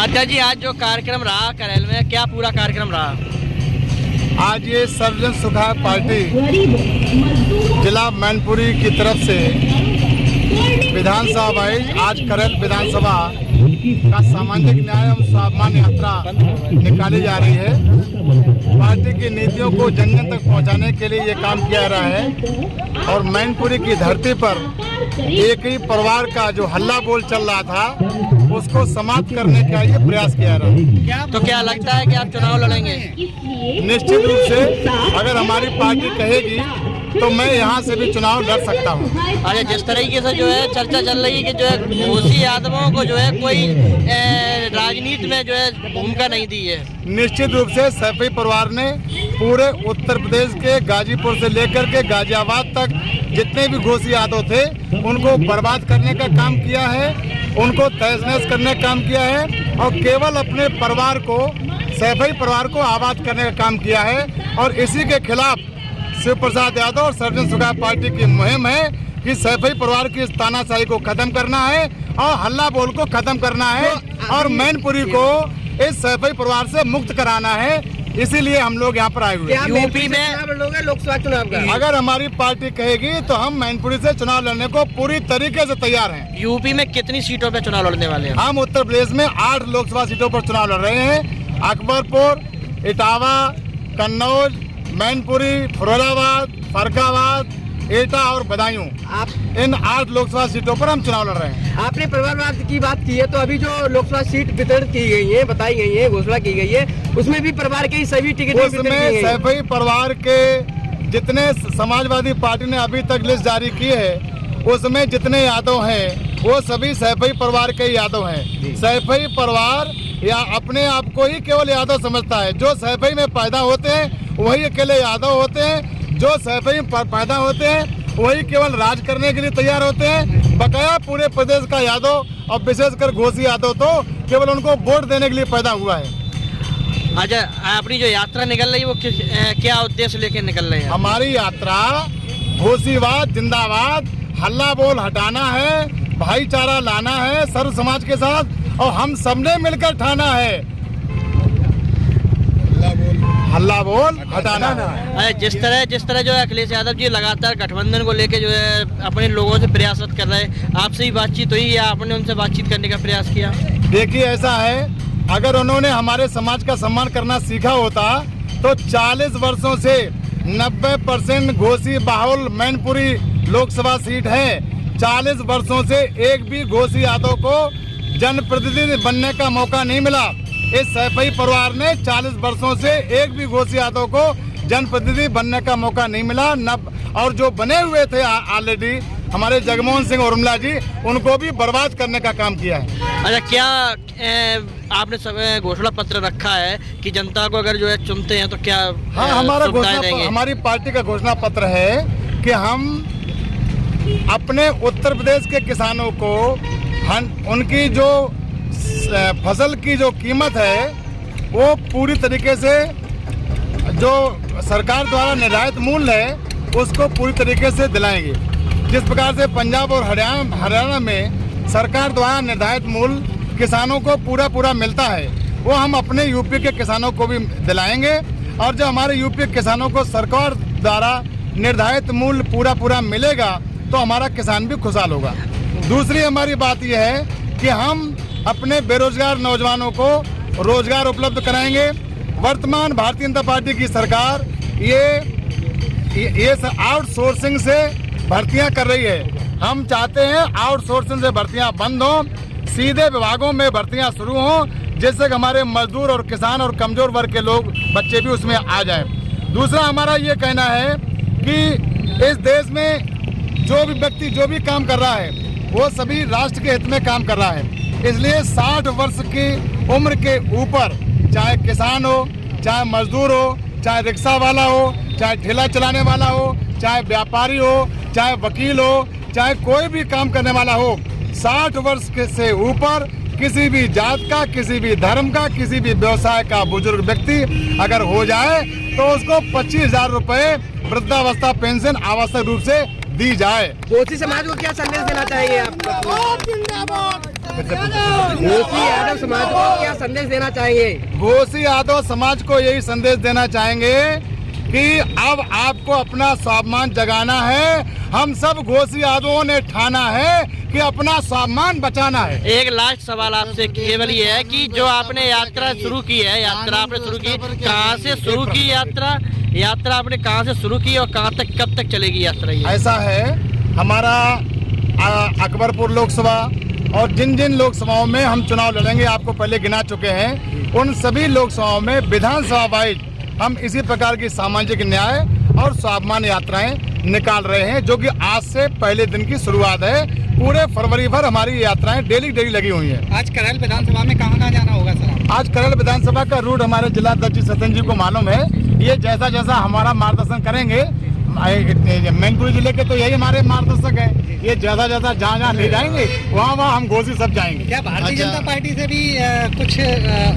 अध्यक्ष जी, आज जो कार्यक्रम रहा करेल में, क्या पूरा कार्यक्रम रहा? आज ये सर्वजन सुखाय पार्टी जिला मैनपुरी की तरफ से विधानसभा वाइज आज करेल विधानसभा का सामाजिक न्याय एवं स्वाभिमान यात्रा निकाली जा रही है। पार्टी की नीतियों को जन जन तक पहुंचाने के लिए ये काम किया जा रहा है और मैनपुरी की धरती पर एक ही परिवार का जो हल्ला बोल चल रहा था उसको समाप्त करने का ये प्रयास किया जा रहा है। तो क्या लगता है कि आप चुनाव लड़ेंगे? निश्चित रूप से अगर हमारी पार्टी कहेगी तो मैं यहाँ से भी चुनाव लड़ सकता हूँ। अच्छा, जिस तरीके से जो है चर्चा चल रही है कि जो है घोसी यादवों को जो है कोई राजनीति में जो है भूमिका नहीं दी है। निश्चित रूप से सैफी परिवार ने पूरे उत्तर प्रदेश के गाजीपुर से लेकर के गाजियाबाद तक जितने भी घोसी यादव थे उनको बर्बाद करने का काम किया है, उनको तहस-नहस करने का काम किया है और केवल अपने परिवार को, सैफी परिवार को आबाद करने का काम किया है। और इसी के खिलाफ शिव प्रसाद यादव और सर्वजन सुखाय पार्टी की मुहिम है कि सैफी परिवार की इस तानाशाही को खत्म करना है और हल्ला बोल को खत्म करना है और मैनपुरी को इस सैफी परिवार से मुक्त कराना है। इसीलिए हम लोग यहाँ पर आए हुए हैं। यूपी में लोकसभा चुनाव का अगर हमारी पार्टी कहेगी तो हम मैनपुरी से चुनाव लड़ने को पूरी तरीके से तैयार हैं। यूपी में कितनी सीटों पे चुनाव लड़ने वाले हैं? हम उत्तर प्रदेश में 8 लोकसभा सीटों पर चुनाव लड़ रहे हैं। अकबरपुर, इटावा, कन्नौज, मैनपुरी, फिरोजाबाद, फरखाबाद, एटा और बदायूं, इन 8 लोकसभा सीटों पर हम चुनाव लड़ रहे हैं। आपने परिवारवाद की बात की है, तो अभी जो लोकसभा सीट वितरण की गई है, बताई गई है, घोषणा की गई है, उसमें भी परिवार के ही सभी टिकट उसमें सैफी परिवार के जितने समाजवादी पार्टी ने अभी तक लिस्ट जारी की है उसमें जितने यादव हैं वो सभी सैफी परिवार के यादव हैं। सैफी परिवार या अपने आप को ही केवल यादव समझता है। जो सैफी में पैदा होते हैं वही अकेले यादव होते हैं, जो सैफी में पैदा होते हैं वही केवल राज करने के लिए तैयार होते हैं। बकाया पूरे प्रदेश का यादव और विशेषकर घोसी यादव तो केवल उनको वोट देने के लिए पैदा हुआ है। अच्छा, अपनी जो यात्रा निकल रही है वो क्या उद्देश्य लेके निकल रही है? हमारी यात्रा घोसीवाद जिंदाबाद, हल्ला बोल हटाना है, भाईचारा लाना है सर्व समाज के साथ और हम सबने मिलकर ठाना है हल्ला बोल हटाना है। जिस तरह जो है अखिलेश यादव जी लगातार गठबंधन को लेके जो है अपने लोगों से प्रयासरत कर रहे हैं, आपसे ही बातचीत हुई या आपने उनसे बातचीत करने का प्रयास किया? देखिए, ऐसा है, अगर उन्होंने हमारे समाज का सम्मान करना सीखा होता तो 40 वर्षों से 90% घोसी बाहुल मैनपुरी लोकसभा सीट है। 40 वर्षों से एक भी घोसी यादव को जनप्रतिनिधि बनने का मौका नहीं मिला। इस सैफी परिवार ने 40 वर्षों से एक भी घोसी यादव को जनप्रतिनिधि बनने का मौका नहीं मिला। और जो बने हुए थे ऑलरेडी हमारे जगमोहन सिंह उर्मिला जी, उनको भी बर्बाद करने का काम किया है। अच्छा, क्या आपने घोषणा पत्र रखा है कि जनता को अगर जो है चुनते हैं तो क्या? हाँ, हमारी पार्टी का घोषणा पत्र है कि हम अपने उत्तर प्रदेश के किसानों को उनकी जो फसल की जो कीमत है वो पूरी तरीके से जो सरकार द्वारा निर्धारित मूल्य है उसको पूरी तरीके से दिलाएंगे। जिस प्रकार से पंजाब और हरियाणा में सरकार द्वारा निर्धारित मूल्य किसानों को पूरा मिलता है, वो हम अपने यूपी के किसानों को भी दिलाएंगे। और जो हमारे यूपी के किसानों को सरकार द्वारा निर्धारित मूल्य पूरा मिलेगा तो हमारा किसान भी खुशहाल होगा। दूसरी हमारी बात यह है कि हम अपने बेरोजगार नौजवानों को रोजगार उपलब्ध कराएंगे। वर्तमान भारतीय जनता पार्टी की सरकार ये आउटसोर्सिंग से भर्तियां कर रही है। हम चाहते हैं आउटसोर्सिंग से भर्तियां बंद हों, सीधे विभागों में भर्तियां शुरू हों, जिससे कि हमारे मजदूर और किसान और कमजोर वर्ग के लोग बच्चे भी उसमें आ जाएं। दूसरा हमारा ये कहना है कि इस देश में जो भी व्यक्ति जो भी काम कर रहा है वो सभी राष्ट्र के हित में काम कर रहा है। इसलिए 60 वर्ष की उम्र के ऊपर चाहे किसान हो, चाहे मजदूर हो, चाहे रिक्शा वाला हो, चाहे ठेला चलाने वाला हो, चाहे व्यापारी हो, चाहे वकील हो, चाहे कोई भी काम करने वाला हो, 60 वर्ष से ऊपर किसी भी जात का, किसी भी धर्म का, किसी भी व्यवसाय का बुजुर्ग व्यक्ति अगर हो जाए तो उसको 25,000 रुपये वृद्धावस्था पेंशन आवश्यक रूप से दी जाए। घोसी समाज को क्या संदेश देना चाहेंगे आप? घोसी यादव समाज को क्या संदेश देना चाहेंगे? घोसी यादव समाज को यही संदेश देना चाहेंगे कि अब आपको अपना स्वाभिमान जगाना है। हम सब घोसी यादवों ने ठाना है कि अपना स्वाभिमान बचाना है। एक लास्ट सवाल आपसे केवल ये है कि जो आपने यात्रा शुरू की है, यात्रा आपने शुरू की, कहाँ से शुरू की यात्रा आपने कहाँ से शुरू की और कहाँ तक, कब तक चलेगी यात्रा ये? ऐसा है, हमारा अकबरपुर लोकसभा और जिन जिन लोकसभाओं में हम चुनाव लड़ेंगे, आपको पहले गिना चुके हैं, उन सभी लोकसभाओं में विधानसभा वाइज हम इसी प्रकार की सामाजिक न्याय और स्वाभिमान यात्राएं निकाल रहे हैं, जो कि आज से पहले दिन की शुरुआत है। पूरे फरवरी भर हमारी यात्राएं डेली लगी हुई हैं। आज करैल विधानसभा में कहाँ जाना होगा सर? आज करैल विधानसभा का रूट हमारे जिलाध्यक्ष सत्यन जी को मालूम है। ये जैसा जैसा हमारा मार्गदर्शन करेंगे, मैनपुरी जिले के तो यही हमारे मार्गदर्शक है, ये जैसा जैसा जहाँ ले जाएंगे वहाँ हम घोसी सब जाएंगे। क्या भारतीय जनता पार्टी से भी कुछ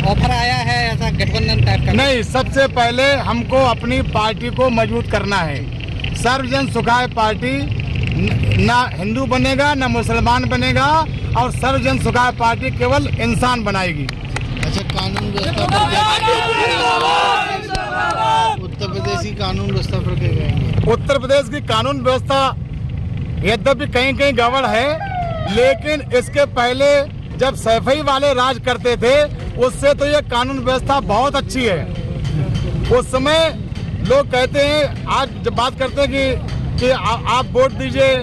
ऑफर आया है ऐसा गठबंधन टाइप का? नहीं, सबसे पहले हमको अपनी पार्टी को मजबूत करना है। सर्वजन सुखाय पार्टी ना हिंदू बनेगा ना मुसलमान बनेगा, और सर्वजन सुखाय पार्टी केवल इंसान बनाएगी। अच्छा, कानून व्यवस्था उत्तर प्रदेश की कानून व्यवस्था पर क्या कहेंगे? उत्तर प्रदेश की कानून व्यवस्था यद्यपि कहीं कहीं गड़बड़ है, लेकिन इसके पहले जब सैफई वाले राज करते थे, उससे तो ये कानून व्यवस्था बहुत अच्छी है। उस समय लोग कहते हैं, आज जब बात करते हैं कि आप वोट दीजिए,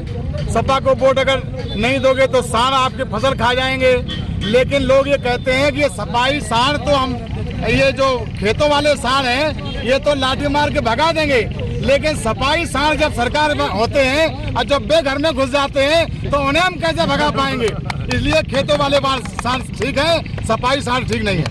सपा को वोट अगर नहीं दोगे तो सांड आपकी फसल खा जाएंगे, लेकिन लोग ये कहते हैं कि ये सपाई सांड तो हम, ये जो खेतों वाले सांड हैं, ये तो लाठी मार के भगा देंगे, लेकिन सपाई सांड जब सरकार में होते हैं और जब वे घर में घुस जाते हैं तो उन्हें हम कैसे भगा पाएंगे? इसलिए खेतों वाले सांड ठीक है, सपाई सांड ठीक नहीं है।